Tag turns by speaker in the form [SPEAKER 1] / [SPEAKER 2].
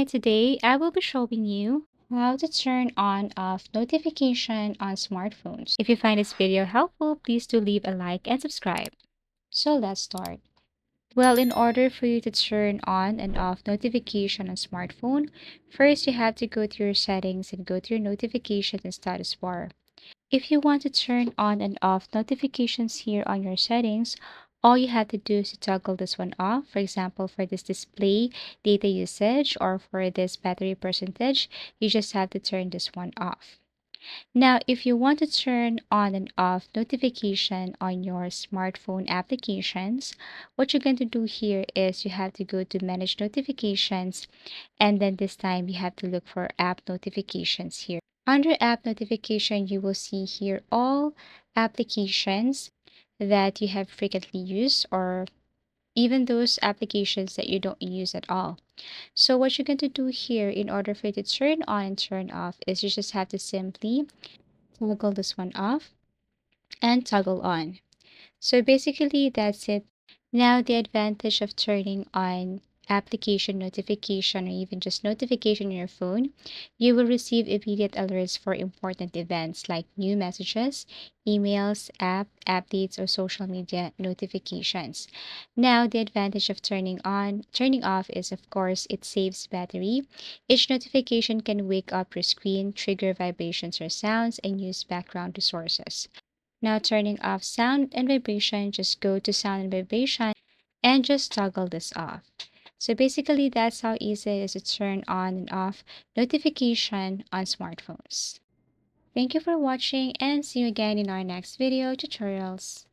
[SPEAKER 1] Hi, today I will be showing you how to turn on off notification on smartphones. If you find this video helpful, please do leave a like and subscribe. So let's start. Well, in order for you to turn on and off notification on smartphone, first you have to go to your settings and go to your notification and status bar. If you want to turn on and off notifications here on your settings, all you have to do is to toggle this one off. For example, for this display data usage or for this battery percentage, you just have to turn this one off. Now, if you want to turn on and off notification on your smartphone applications, what you're going to do here is you have to go to manage notifications, and then this time you have to look for app notifications here. Under app notification, you will see here all applications that you have frequently used or even those applications that you don't use at all. So what you're going to do here in order for you to turn on and turn off is you just have to simply toggle this one off and toggle on. So basically that's it. Now the advantage of turning on application notification or even just notification on your phone, you will receive immediate alerts for important events like new messages, emails, app updates, or social media notifications. Now the advantage of turning off is of course it saves battery. Each notification can wake up your screen, trigger vibrations or sounds, and use background resources. Now turning off sound and vibration, just go to sound and vibration and just toggle this off. So basically that's how easy it is to turn on and off notification on smartphones. Thank you for watching and see you again in our next video tutorials.